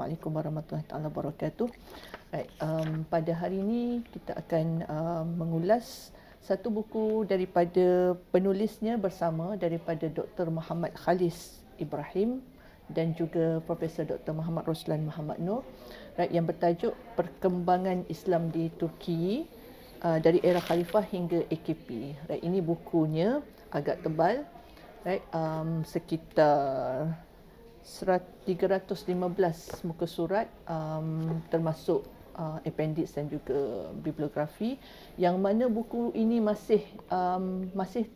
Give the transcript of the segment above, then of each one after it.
Assalamualaikum warahmatullahi taala wabarakatuh. Baik, pada hari ini kita akan mengulas satu buku daripada penulisnya bersama daripada Dr. Muhammad Khalis Ibrahim dan juga Profesor Dr. Muhammad Roslan Muhammad Noor, right, yang bertajuk Perkembangan Islam di Turki dari era Khalifah hingga AKP. Right, ini bukunya agak tebal, right, sekitar 315 muka surat, termasuk appendix dan juga bibliografi, yang mana buku ini masih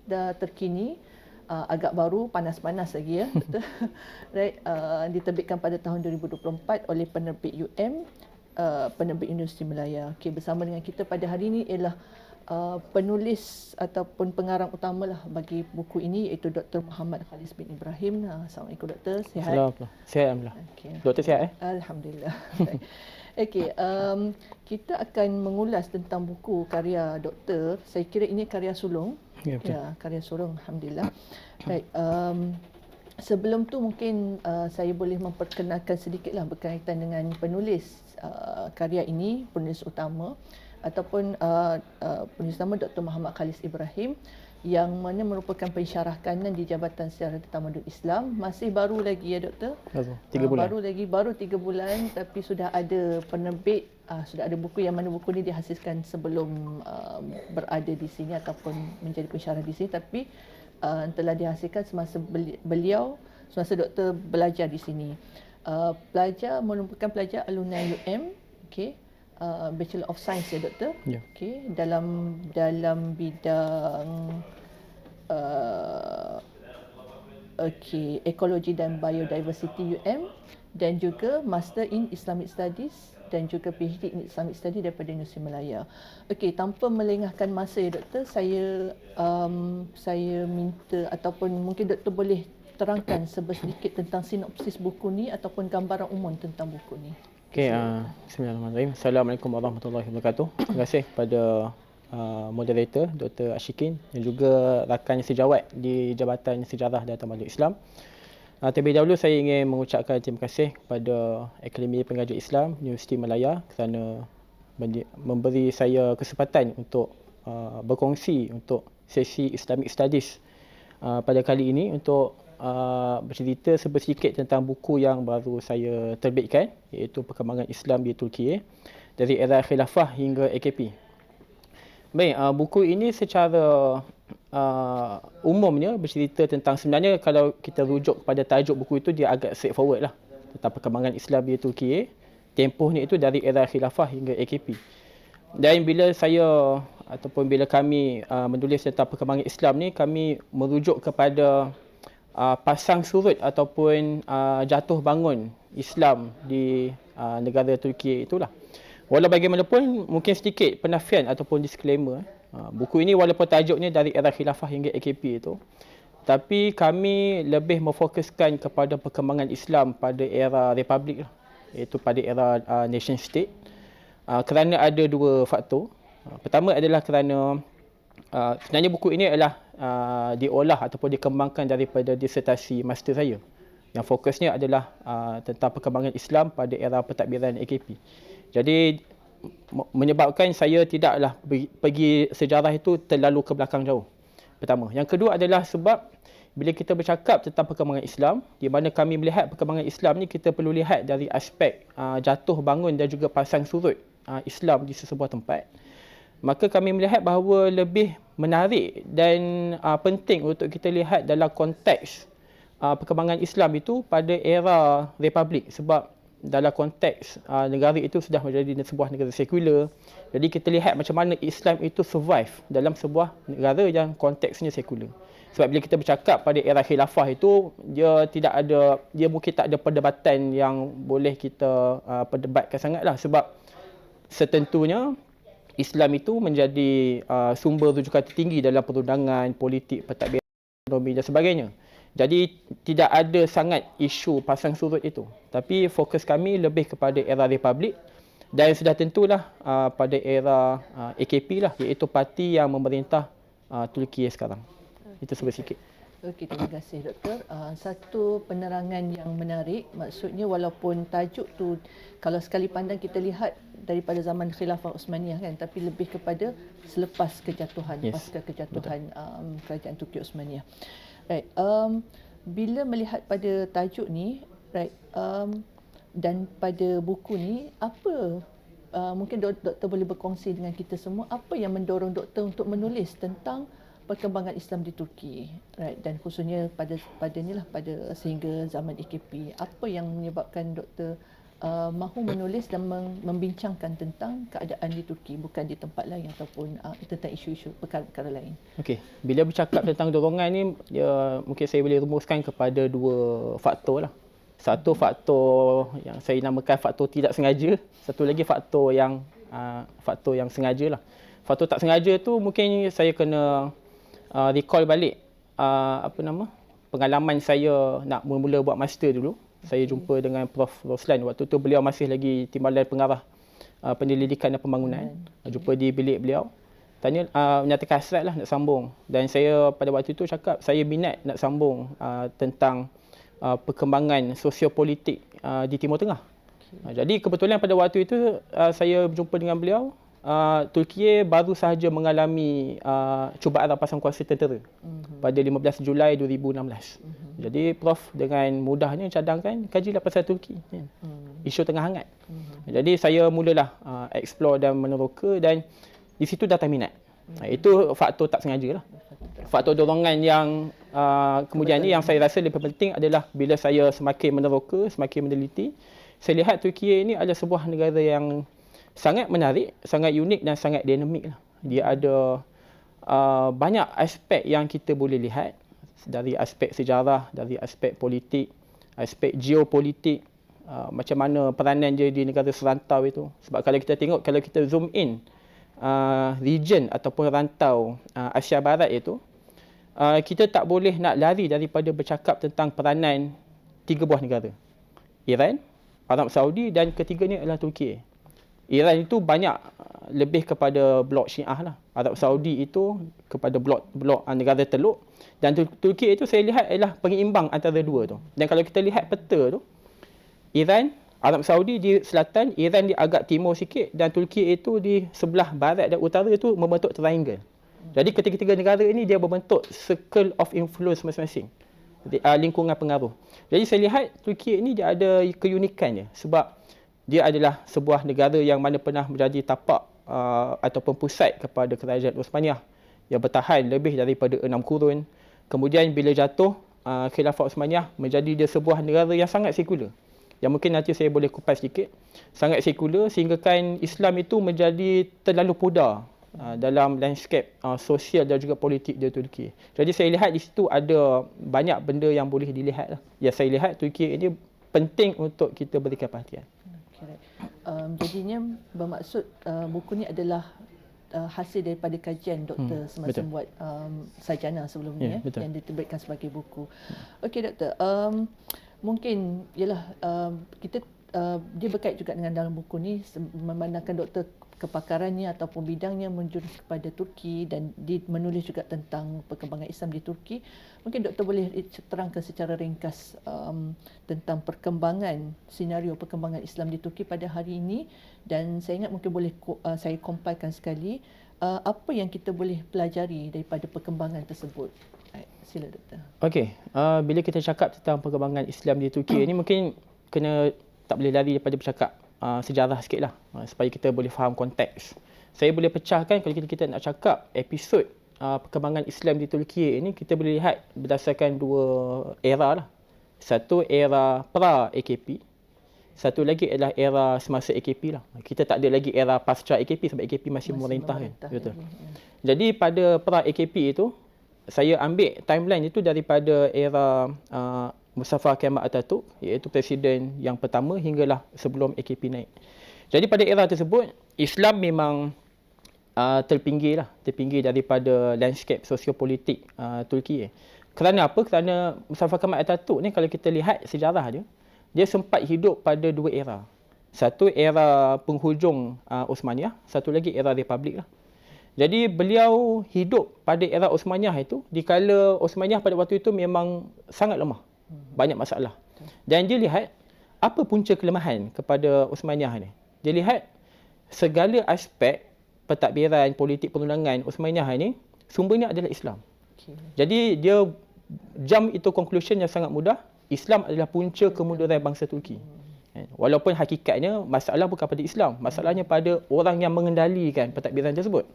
dah terkini, agak baru, panas-panas lagi ya. Right, diterbitkan pada tahun 2024 oleh penerbit UM, penerbit Universiti Malaya. Okey, bersama dengan kita pada hari ini ialah penulis ataupun pengarang utamalah bagi buku ini, iaitu Dr. Muhammad Khalis bin Ibrahim. Assalamualaikum Doktor, sihat? Assalamualaikum. Sihat alhamdulillah. Okay. Doktor sihat Alhamdulillah. Okey, kita akan mengulas tentang buku karya Doktor. Saya kira ini karya sulung. Ya, betul. Ya, karya sulung, alhamdulillah. Baik, sebelum tu mungkin saya boleh memperkenalkan sedikitlah berkaitan dengan penulis karya ini, penulis utama ataupun penulis nama Dr. Muhammad Khalis Ibrahim, yang mana merupakan pensyarah kanan di Jabatan Sejarah Tamadun Islam. Masih baru lagi ya Doktor? Baru 3 bulan. Baru 3 bulan, tapi sudah ada penerbit, sudah ada buku yang mana buku ini dihasilkan sebelum berada di sini ataupun menjadi pensyarah di sini, tapi telah dihasilkan semasa semasa Doktor belajar di sini. Merupakan pelajar alumni UM, okey. Bachelor of Science ya Doktor. Ya. Okey, dalam bidang ekologi dan biodiversity UM, dan juga Master in Islamic Studies dan juga PhD in Islamic Studies daripada Universiti Malaya. Okey, tanpa melengahkan masa ya Doktor, saya minta ataupun mungkin Doktor boleh terangkan sedikit tentang sinopsis buku ni ataupun gambaran umum tentang buku ni. Okey, bismillahirrahmanirrahim. Assalamualaikum warahmatullahi wabarakatuh. Terima kasih kepada moderator Dr. Ashikin dan juga rakan sejawat di Jabatan Sejarah dan Tamadun Islam. Terlebih dahulu saya ingin mengucapkan terima kasih kepada Akademi Pengajar Islam Universiti Malaya kerana memberi saya kesempatan untuk berkongsi untuk sesi Islamic Studies pada kali ini, untuk bercerita sedikit tentang buku yang baru saya terbitkan, iaitu Perkembangan Islam di Turki dari era Khilafah hingga AKP. Baik, buku ini secara umumnya bercerita tentang, sebenarnya kalau kita rujuk pada tajuk buku itu, dia agak straightforward lah, tentang perkembangan Islam di Turki. Tempohnya itu dari era Khilafah hingga AKP. Dan bila kami menulis tentang perkembangan Islam ni, kami merujuk kepada pasang surut ataupun jatuh bangun Islam di negara Turki itulah. Walau bagaimanapun, mungkin sedikit penafian ataupun disclaimer. Buku ini walaupun tajuknya dari era Khilafah hingga AKP itu, tapi kami lebih memfokuskan kepada perkembangan Islam pada era Republik, iaitu pada era nation state. Kerana ada dua faktor. Pertama adalah kerana sebenarnya buku ini adalah diolah ataupun dikembangkan daripada disertasi master saya, yang fokusnya adalah tentang perkembangan Islam pada era pentadbiran AKP. Jadi menyebabkan saya tidaklah pergi sejarah itu terlalu ke belakang jauh. Pertama. Yang kedua adalah sebab bila kita bercakap tentang perkembangan Islam, di mana kami melihat perkembangan Islam ni, kita perlu lihat dari aspek jatuh bangun dan juga pasang surut Islam di sesebuah tempat. Maka kami melihat bahawa lebih menarik dan penting untuk kita lihat dalam konteks perkembangan Islam itu pada era Republik, sebab dalam konteks negara itu sudah menjadi sebuah negara sekular. Jadi kita lihat macam mana Islam itu survive dalam sebuah negara yang konteksnya sekular. Sebab bila kita bercakap pada era khilafah itu, dia mungkin tak ada perdebatan yang boleh kita perdebatkan sangatlah, sebab setentunya Islam itu menjadi sumber rujukan tertinggi dalam perundangan, politik, pentadbiran, ekonomi dan sebagainya. Jadi tidak ada sangat isu pasang surut itu. Tapi fokus kami lebih kepada era Republik, dan sudah tentulah pada era AKP lah, iaitu parti yang memerintah Turki sekarang. Itu sedikit. Okey, terima kasih Doktor. Satu penerangan yang menarik, maksudnya walaupun tajuk tu kalau sekali pandang kita lihat daripada zaman Khilafah Uthmaniyah kan, tapi lebih kepada selepas kejatuhan, Yes, pasca kejatuhan kerajaan Turki Uthmaniyah. Right. Bila melihat pada tajuk ni, right, dan pada buku ni, apa mungkin doktor boleh berkongsi dengan kita semua apa yang mendorong doktor untuk menulis tentang perkembangan Islam di Turki, right, dan khususnya pada inilah pada sehingga zaman AKP, apa yang menyebabkan doktor mahu menulis dan membincangkan tentang keadaan di Turki, bukan di tempat lain ataupun tentang isu-isu perkara-perkara lain. Okey, bila bercakap tentang dorongan ni, mungkin saya boleh rumuskan kepada dua faktor lah. Satu faktor yang saya namakan faktor tidak sengaja, satu lagi faktor yang sengaja lah. Faktor tak sengaja tu mungkin saya kena recall balik pengalaman saya nak mula-mula buat master dulu. Saya jumpa dengan Prof. Roslan. Waktu tu beliau masih lagi Timbalan Pengarah Penyelidikan dan Pembangunan. Jumpa di bilik beliau. Tanya, menyatakan hasrat lah nak sambung. Dan saya pada waktu itu cakap saya minat nak sambung tentang perkembangan sosiopolitik di Timur Tengah. Jadi kebetulan pada waktu itu saya berjumpa dengan beliau. Turki baru sahaja mengalami cubaan rampasan kuasa tentera pada 15 Julai 2016. Jadi Prof dengan mudahnya cadangkan kajilah pasal Turki. Isu tengah hangat. Jadi saya mulalah explore dan meneroka, dan di situ datang minat. Itu faktor tak sengaja lah. Faktor dorongan yang kemudian ni yang saya rasa lebih penting adalah bila saya semakin meneroka, semakin meneliti, saya lihat Turki ini adalah sebuah negara yang sangat menarik, sangat unik dan sangat dinamik lah. Dia ada banyak aspek yang kita boleh lihat, dari aspek sejarah, dari aspek politik, aspek geopolitik, macam mana peranan dia di negara serantau itu. Sebab kalau kita tengok, kalau kita zoom in region ataupun rantau Asia Barat itu, kita tak boleh nak lari daripada bercakap tentang peranan 3 buah negara. Iran, Arab Saudi dan ketiganya adalah Turki. Iran itu banyak lebih kepada blok Syiah lah. Arab Saudi itu kepada blok negara Teluk, dan Turki itu saya lihat adalah penyeimbang antara dua tu. Dan kalau kita lihat peta tu, Iran, Arab Saudi di selatan, Iran di agak timur sikit, dan Turki itu di sebelah barat dan utara itu membentuk triangle. Jadi ketiga-tiga negara ini dia membentuk circle of influence masing-masing. Lingkungan pengaruh. Jadi saya lihat Turki ini dia ada keunikannya sebab dia adalah sebuah negara yang mana pernah menjadi tapak ataupun pusat kepada kerajaan Uthmaniyah yang bertahan lebih daripada 6 kurun. Kemudian bila jatuh Khilafah Uthmaniyah, menjadi dia sebuah negara yang sangat sekular. Yang mungkin nanti saya boleh kupas sikit. Sangat sekular sehinggakan Islam itu menjadi terlalu pudar dalam landscape sosial dan juga politik di Turki. Jadi saya lihat di situ ada banyak benda yang boleh dilihat lah. Ya, saya lihat Turki ini penting untuk kita berikan perhatian. Jadinya bermaksud buku ni adalah hasil daripada kajian doktor semasa buat sarjana sebelumnya, yang diterbitkan sebagai buku. Okey doktor, mungkin ialah kita dia berkait juga dengan dalam buku ni, memandangkan doktor kepakarannya ataupun bidangnya menjurus kepada Turki dan menulis juga tentang perkembangan Islam di Turki. Mungkin doktor boleh terangkan secara ringkas tentang perkembangan, senario perkembangan Islam di Turki pada hari ini, dan saya ingat mungkin boleh saya compilekan sekali apa yang kita boleh pelajari daripada perkembangan tersebut. Sila doktor. Okey, bila kita cakap tentang perkembangan Islam di Turki ini mungkin tak boleh lari daripada bercakap sejarah sikit lah, supaya kita boleh faham konteks. Saya boleh pecahkan kalau kita nak cakap episod perkembangan Islam di Turki ini, kita boleh lihat berdasarkan dua era lah. Satu era pra-AKP, satu lagi adalah era semasa AKP lah. Kita tak ada lagi era pasca AKP sebab AKP masih memerintah kan. Betul. Jadi pada pra-AKP itu, saya ambil timeline itu daripada era Mustafa Kemal Atatürk, iaitu presiden yang pertama hinggalah sebelum AKP naik. Jadi pada era tersebut, Islam memang terpinggir daripada landscape sosiopolitik Turki. Kerana apa? Kerana Mustafa Kemal Atatürk ni, kalau kita lihat sejarah dia sempat hidup pada dua era. Satu era penghujung Uthmaniyah, satu lagi era Republik lah. Jadi beliau hidup pada era Osmaniyah itu, dikala Osmaniyah pada waktu itu memang sangat lemah. Banyak masalah. Dan dia lihat apa punca kelemahan kepada Osmaniyah ni. Dia lihat segala aspek pentadbiran politik perundangan Osmaniyah ni sumbernya adalah Islam. Okey. Jadi dia jump itu conclusion yang sangat mudah, Islam adalah punca kemunduran bangsa Turki. Walaupun hakikatnya masalah bukan pada Islam, masalahnya pada orang yang mengendalikan pentadbiran tersebut.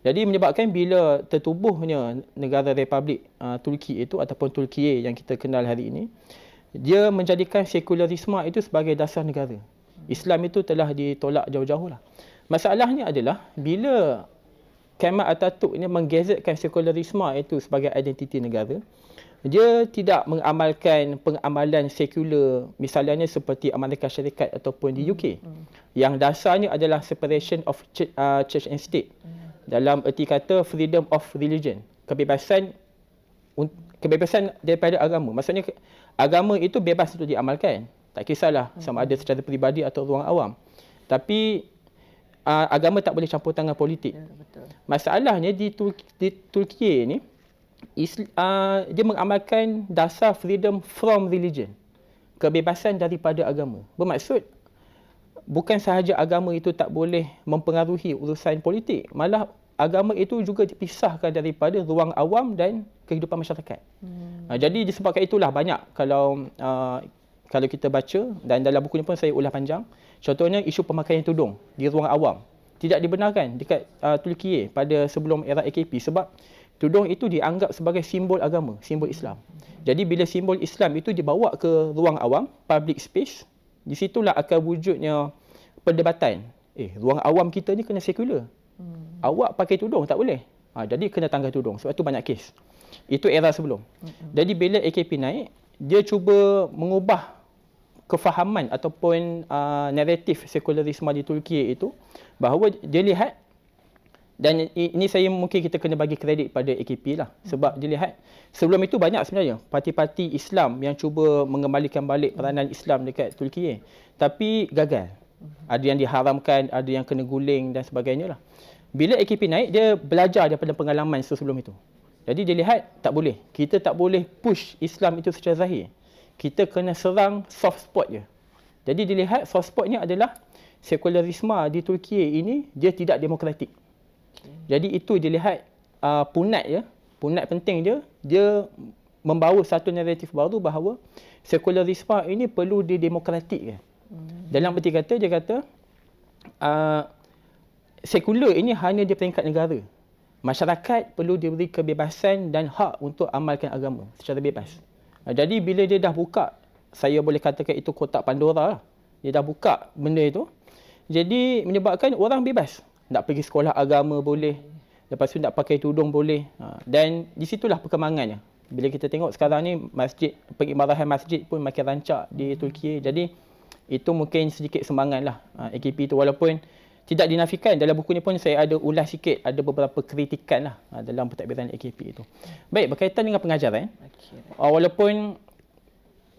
Jadi menyebabkan bila tertubuhnya negara Republik Turki itu ataupun Turkiye yang kita kenal hari ini, dia menjadikan sekularisme itu sebagai dasar negara. Islam itu telah ditolak jauh-jauh lah. Masalahnya adalah bila Kemal Atatürk ini menggazetkan sekularisme itu sebagai identiti negara, dia tidak mengamalkan pengamalan sekular misalnya seperti Amerika Syarikat ataupun di UK. Yang dasarnya adalah separation of church and state. Dalam erti kata freedom of religion, kebebasan daripada agama. Maksudnya agama itu bebas untuk diamalkan, tak kisahlah sama ada secara peribadi atau ruang awam. Tapi agama tak boleh campur tangan politik. Ya, betul. Masalahnya di Turki ni dia mengamalkan dasar freedom from religion, kebebasan daripada agama. Bermaksud bukan sahaja agama itu tak boleh mempengaruhi urusan politik, malah agama itu juga dipisahkan daripada ruang awam dan kehidupan masyarakat. Jadi disebabkan itulah banyak kalau kita baca, dan dalam buku ni pun saya ulas panjang, contohnya isu pemakaian tudung di ruang awam tidak dibenarkan dekat Turki pada sebelum era AKP sebab tudung itu dianggap sebagai simbol agama, simbol Islam. Jadi bila simbol Islam itu dibawa ke ruang awam, public space, di situlah akan wujudnya perdebatan. Ruang awam kita ni kena sekular. Awak pakai tudung tak boleh. Jadi kena tanggal tudung. Sebab tu banyak kes. Itu era sebelum. Jadi bila AKP naik, dia cuba mengubah kefahaman ataupun naratif sekularisme di Turki itu, bahawa dia lihat, dan ini saya mungkin kita kena bagi kredit pada AKP lah, sebab dia lihat sebelum itu banyak sebenarnya parti-parti Islam yang cuba mengembalikan balik peranan Islam dekat Turki, tapi gagal. Ada yang diharamkan, ada yang kena guling dan sebagainya lah. Bila AKP naik, dia belajar daripada pengalaman sebelum itu. Jadi dia lihat tak boleh, kita tak boleh push Islam itu secara zahir. Kita kena serang soft spot je. Jadi dia lihat soft spotnya adalah sekularisme di Turki ini dia tidak demokratik. Jadi itu dia lihat punat je, punat penting dia membawa satu naratif baru bahawa sekularisme ini perlu didemokratikkan. Dalam erti kata, dia kata sekular ini hanya di peringkat negara. Masyarakat perlu diberi kebebasan dan hak untuk amalkan agama secara bebas. Jadi bila dia dah buka, saya boleh katakan itu kotak Pandora lah. Dia dah buka benda itu. Jadi menyebabkan orang bebas. Nak pergi sekolah agama boleh. Lepas tu nak pakai tudung boleh. Dan di situlah perkembangannya. Bila kita tengok sekarang ni masjid, pengimarahan masjid pun makin rancak di Turki. Jadi itu mungkin sedikit sumbangan lah AKP itu. Walaupun tidak dinafikan, dalam buku ni pun saya ada ulas sikit, ada beberapa kritikan lah dalam pentadbiran AKP itu. Baik, berkaitan dengan pengajaran. Walaupun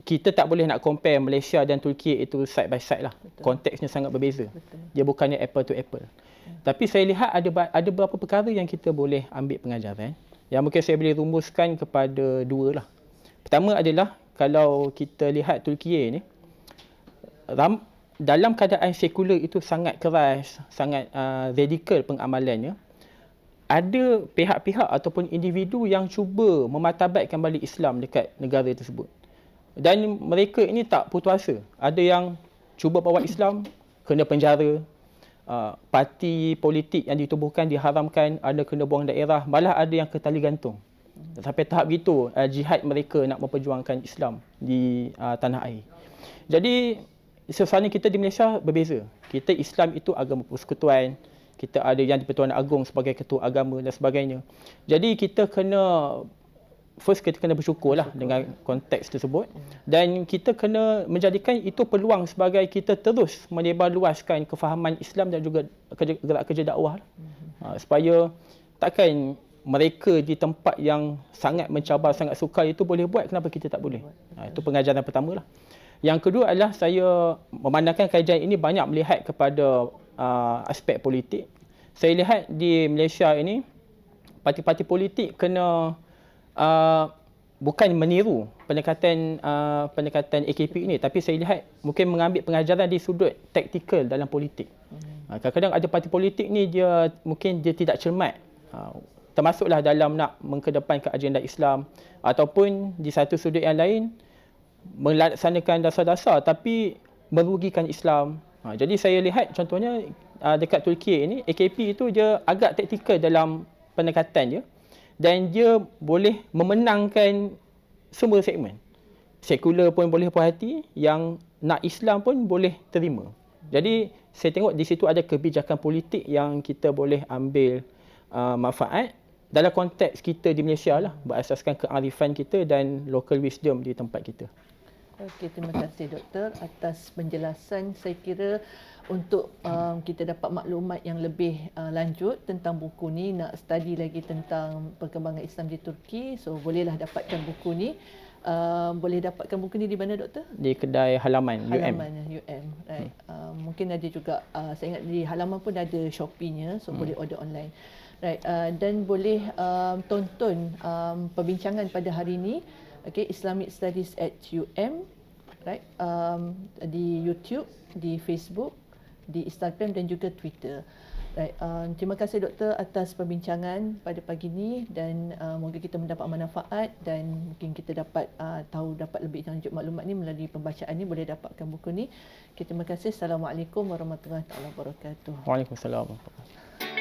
kita tak boleh nak compare Malaysia dan Turki itu side by side lah. Betul. Konteksnya sangat berbeza. Betul. Dia bukannya apple to apple. Tapi saya lihat ada beberapa perkara yang kita boleh ambil pengajaran. Yang mungkin saya boleh rumuskan kepada dua lah. Pertama adalah kalau kita lihat Turki ni, dalam keadaan sekular itu sangat keras, sangat radikal pengamalannya, ada pihak-pihak ataupun individu yang cuba mematabatkan balik Islam dekat negara tersebut. Dan mereka ini tak putus asa. Ada yang cuba bawa Islam, kena penjara. Parti politik yang ditubuhkan diharamkan, ada kena buang daerah, malah ada yang ke tali gantung. Sampai tahap gitu jihad mereka nak memperjuangkan Islam di tanah air. Jadi suasana kita di Malaysia berbeza. Kita Islam itu agama persekutuan. Kita ada yang di-Pertuan Agong sebagai ketua agama dan sebagainya. Jadi kita kita kena bersyukurlah dengan konteks tersebut. Dan kita kena menjadikan itu peluang sebagai kita terus menyebarluaskan kefahaman Islam dan juga gerak kerja dakwah. Supaya takkan mereka di tempat yang sangat mencabar, sangat sukar itu boleh buat, kenapa kita tak boleh? Itu pengajaran pertama lah. Yang kedua adalah saya memandangkan kajian ini banyak melihat kepada aspek politik. saya lihat di Malaysia ini parti-parti politik kena bukan meniru pendekatan AKP ini, tapi saya lihat mungkin mengambil pengajaran di sudut taktikal dalam politik. Kadang-kadang ada parti politik ni mungkin dia tidak cermat, termasuklah dalam nak mengkedepankan agenda Islam, ataupun di satu sudut yang lain melaksanakan dasar-dasar tapi merugikan Islam. Jadi saya lihat contohnya dekat Turki ini, AKP itu dia agak taktikal dalam pendekatan dia, dan dia boleh memenangkan semua segmen. Sekular pun boleh puas hati, yang nak Islam pun boleh terima. Jadi saya tengok di situ ada kebijakan politik yang kita boleh ambil manfaat dalam konteks kita di Malaysia lah, berasaskan kearifan kita dan local wisdom di tempat kita. Okey, terima kasih doktor atas penjelasan. Saya kira untuk kita dapat maklumat yang lebih lanjut tentang buku ni, nak study lagi tentang perkembangan Islam di Turki, so bolehlah dapatkan buku ni. Boleh dapatkan buku ni di mana doktor? Di kedai halaman UM. Halaman UM. Right. Mungkin ada juga, saya ingat di halaman pun ada Shopee-nya, so boleh order online. Right. Dan boleh tonton perbincangan pada hari ini, okay, Islamic Studies at UM, right? Di YouTube, di Facebook, di Instagram dan juga Twitter. Right. Terima kasih doktor atas perbincangan pada pagi ini, dan moga kita mendapat manfaat dan mungkin kita dapat dapat lebih lanjut maklumat ni melalui pembacaan ni, boleh dapatkan buku ni. Okay, terima kasih. Assalamualaikum warahmatullahi wabarakatuh. Waalaikumsalam warahmatullahi wabarakatuh.